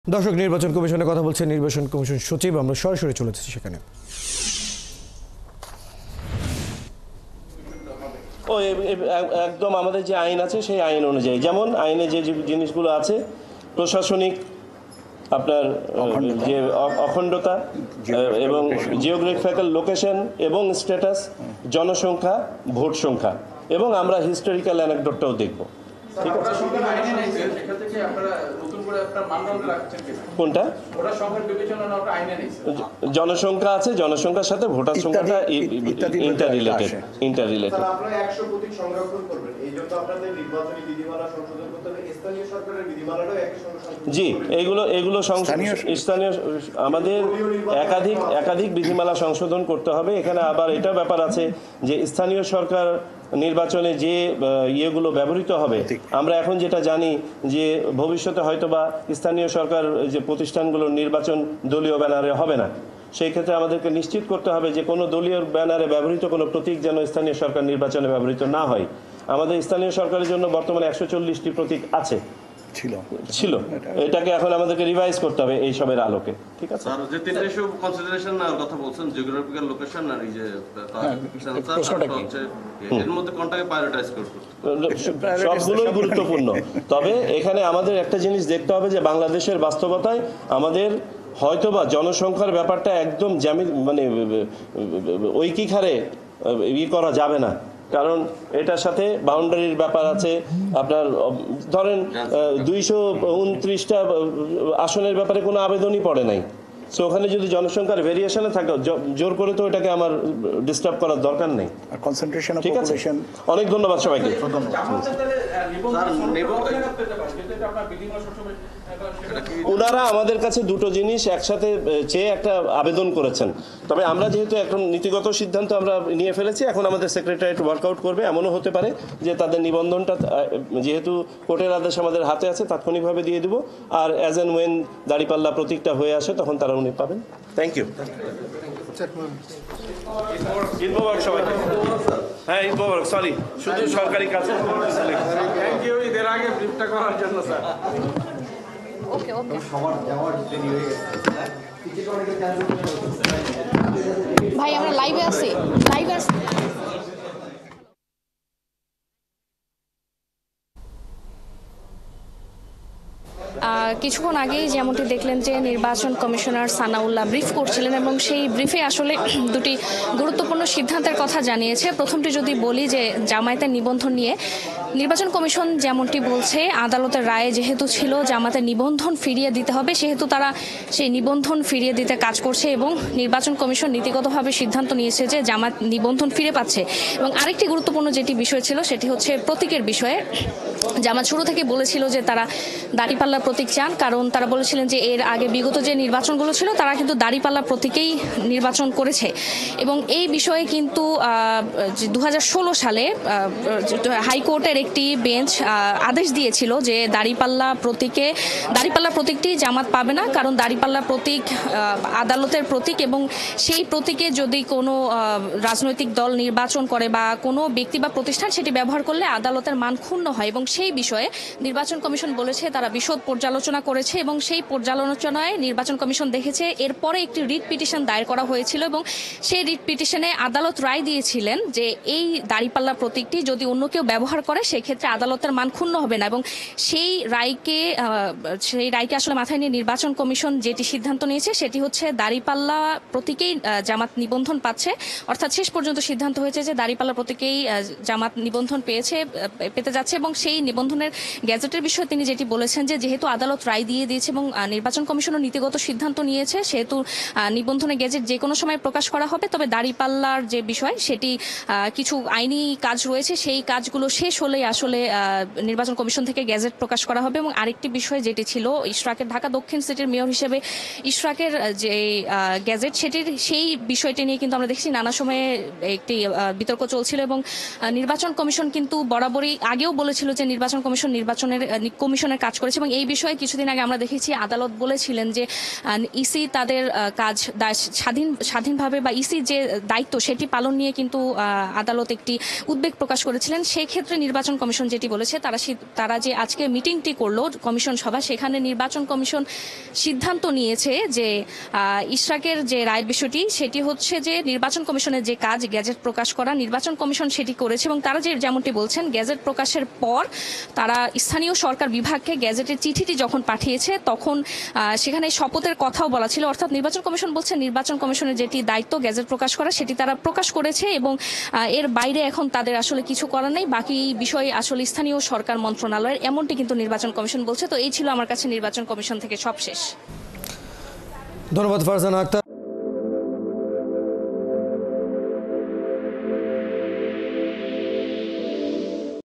দর্শক, নির্বাচন কমিশনের কথা বলছে নির্বাচন কমিশন সচিব। আমরা সরাসরি চলে যাচ্ছি সেখানে। একদম আমাদের যে আইন আছে সেই আইন অনুযায়ী, যেমন আইনে যে জিনিসগুলো আছে, প্রশাসনিক আপনার যে অখণ্ডতা এবং জিওগ্রাফিক্যাল লোকেশন এবং স্ট্যাটাস, জনসংখ্যা, ভোট সংখ্যা, এবং আমরা হিস্টোরিক্যাল অ্যানেকডোটটাও দেখব। ঠিক আছে, কোনটা জনসংখ্যা আছে, জনসংখ্যার সাথে ভোটার সংখ্যাটা ইন্টাররিলেটেড। জি, এগুলো স্থানীয় আমাদের একাধিক বিধিমালা সংশোধন করতে হবে। এখানে আবার এটা ব্যাপার আছে যে স্থানীয় সরকার নির্বাচনে যে ইয়েগুলো ব্যবহৃত হবে, আমরা এখন যেটা জানি যে ভবিষ্যতে হয়তোবা স্থানীয় সরকার যে প্রতিষ্ঠানগুলোর নির্বাচন দলীয় ব্যানারে হবে না। সেই ক্ষেত্রে আমাদেরকে নিশ্চিত করতে হবে যে কোনো দলীয় ব্যানারে ব্যবহৃত কোনো প্রতীক যেন স্থানীয় সরকার নির্বাচনে ব্যবহৃত না হয়। আমাদের স্থানীয় সরকারের জন্য বর্তমানে 140টি প্রতীক ছিল, এটাকে এখন আমাদেরকে রিভাইজ করতে হবে এই সবের আলোকে। ঠিক আছে, স্যার যে তিনটা ইস্যু কনসিডারেশন আর কথা বলছেন, জিওগ্রাফিক্যাল লোকেশন আর এই যে এর মধ্যে কোনটাকে প্রায়োরিটাইজ করতে? সবগুলোই গুরুত্বপূর্ণ, তবে এখানে আমাদের একটা জিনিস দেখতে হবে যে বাংলাদেশের বাস্তবতায় আমাদের হয়তোবা জনসংখ্যার ব্যাপারটা একদম মানে ঐকিক হারে করা যাবে না, কারণ এটার সাথে বাউন্ডারির ব্যাপার আছে। আপনার ধরেন 229টা আসনের ব্যাপারে কোনো আবেদনই পড়ে নাই, সো ওখানে যদি জনসংখ্যার ভেরিয়েশনে থাকে জোর করে তো এটাকে আমার ডিস্টার্ব করার দরকার নেই। ঠিক আছে, অনেক ধন্যবাদ সবাইকে। ওনারা আমাদের কাছে দুটো জিনিস একসাথে চেয়ে একটা আবেদন করেছেন, তবে আমরা যেহেতু এখন নীতিগত সিদ্ধান্ত আমরা নিয়ে ফেলেছি, এখন আমাদের সেক্রেটারিয়েট ওয়ার্কআউট করবে। এমনও হতে পারে যে তাদের নিবন্ধনটা যেহেতু কোর্টের আদেশ আমাদের হাতে আছে তাৎক্ষণিকভাবে দিয়ে দেবো, আর অ্যাজ অ্যান্ড ওয়েন দাঁড়িপাল্লা প্রতীকটা হয়ে আসে তখন তারা উনি পাবেন। Thank you. ঈদ মোবারক সবাইকে। হ্যাঁ, ঈদ মোবারক। সরি, শুধু সরকারি কাছে। থ্যাংক ইউ ঈদের আগে ব্রিফটা করার জন্য স্যার। ওকে ওকে, ভাই আমরা লাইভে আছি। কিছুক্ষণ আগেই যেমনটি দেখলেন যে নির্বাচন কমিশনার সানাউল্লাহ ব্রিফ করছিলেন এবং সেই ব্রিফে আসলে দুটি গুরুত্বপূর্ণ সিদ্ধান্তের কথা জানিয়েছে। প্রথমটি যদি বলি যে জামায়াতের নিবন্ধন নিয়ে নির্বাচন কমিশন যেমনটি বলছে, আদালতের রায়ে যেহেতু ছিল জামায়াতের নিবন্ধন ফিরিয়ে দিতে হবে, সেহেতু তারা সেই নিবন্ধন ফিরিয়ে দিতে কাজ করছে এবং নির্বাচন কমিশন নীতিগতভাবে সিদ্ধান্ত নিয়েছে যে জামায়াত নিবন্ধন ফিরে পাচ্ছে। এবং আরেকটি গুরুত্বপূর্ণ যেটি বিষয় ছিল সেটি হচ্ছে প্রতীকের বিষয়ে। জামায়াত শুরু থেকে বলেছিল যে তারা দাঁড়িপাল্লা প্রতীক চান, কারণ তারা বলেছিলেন যে এর আগে বিগত যে নির্বাচনগুলো ছিল তারা কিন্তু দাঁড়িপাল্লা প্রতীকেই নির্বাচন করেছে। এবং এই বিষয়ে কিন্তু 2016 সালে হাইকোর্টের একটি বেঞ্চ আদেশ দিয়েছিল যে দাঁড়িপাল্লা প্রতীকটি জামাত পাবে না, কারণ দাঁড়িপাল্লা প্রতীক আদালতের প্রতীক এবং সেই প্রতীকে যদি কোনো রাজনৈতিক দল নির্বাচন করে বা কোনো ব্যক্তি বা প্রতিষ্ঠান সেটি ব্যবহার করলে আদালতের মান ক্ষুণ্ণ হয়। এবং সেই বিষয়ে নির্বাচন কমিশন বলেছে তারা বিশদ পর্যালোচনা করেছে এবং সেই পর্যালোচনায় নির্বাচন কমিশন দেখেছে এরপরে একটি রিট পিটিশন দায়ের করা হয়েছিল এবং সেই রিট পিটিশনে আদালত রায় দিয়েছিলেন যে এই দাঁড়িপাল্লা প্রতীকটি যদি অন্য কেউ ব্যবহার করে সেক্ষেত্রে আদালতের মান ক্ষুণ্ণ হবে না। এবং সেই রায়কে আসলে মাথায় নিয়ে নির্বাচন কমিশন যেটি সিদ্ধান্ত নিয়েছে সেটি হচ্ছে দাঁড়িপাল্লা প্রতীকেই জামাত নিবন্ধন পাচ্ছে, অর্থাৎ শেষ পর্যন্ত সিদ্ধান্ত হয়েছে যে দাঁড়িপাল্লা প্রতীকেই জামাত নিবন্ধন পেতে যাচ্ছে। এবং সেই নিবন্ধনের গ্যাজেটের বিষয়ে তিনি যেটি বলেছেন যে যেহেতু আদালত রায় দিয়ে দিয়েছে এবং নির্বাচন কমিশনও নীতিগত সিদ্ধান্ত নিয়েছে, সেহেতু নিবন্ধনের গ্যাজেট যে কোনো সময় প্রকাশ করা হবে। তবে দাঁড়িপাল্লার যে বিষয় সেটি কিছু আইনি কাজ রয়েছে, সেই কাজগুলো শেষ হলেই আসলে নির্বাচন কমিশন থেকে গ্যাজেট প্রকাশ করা হবে। এবং আরেকটি বিষয় যেটি ছিল ইশরাকের, ঢাকা দক্ষিণ সিটির মেয়র হিসেবে ইশরাকের যে গ্যাজেট সেই বিষয়টি নিয়ে কিন্তু আমরা দেখছি নানা সময়ে একটি বিতর্ক চলছিল এবং নির্বাচন কমিশন কিন্তু বরাবরই আগেও বলেছিল যে নির্বাচন কমিশনের কাজ করেছে এবং এই বিষয়ে কিছুদিন আগে আমরা দেখেছি আদালত বলেছিলেন যে ইসি তাদের কাজ স্বাধীনভাবে বা ইসির যে দায়িত্ব সেটি পালন নিয়ে কিন্তু আদালত একটি উদ্বেগ প্রকাশ করেছিলেন। সেই ক্ষেত্রে নির্বাচন কমিশন যেটি বলেছে তারা যে আজকে মিটিংটি করলো কমিশন সভা, সেখানে নির্বাচন কমিশন সিদ্ধান্ত নিয়েছে যে ইশরাকের যে রায় বিষয়টি সেটি হচ্ছে যে নির্বাচন কমিশনের যে কাজ গ্যাজেট প্রকাশ করা, নির্বাচন কমিশন সেটি করেছে এবং তারা যেমনটি বলছেন গ্যাজেট প্রকাশের পর তারা স্থানীয় সরকার বিভাগকে গ্যাজেটের চিঠিটি যখন পাঠিয়েছে তখন সেখানে শপথের কথাও বলা ছিল। অর্থাৎ নির্বাচন কমিশন বলছে নির্বাচন কমিশনের যেটি দায়িত্ব গ্যাজেট প্রকাশ করা সেটি তারা প্রকাশ করেছে এবং এর বাইরে এখন তাদের আসলে কিছু করার নেই, বাকি বিষয়ে আসলে স্থানীয় সরকার মন্ত্রণালয়ের, এমনটি কিন্তু নির্বাচন কমিশন বলছে। তো এই ছিল আমার কাছে নির্বাচন কমিশন থেকে সবশেষ। ধন্যবাদ ফারজানা আক্তার।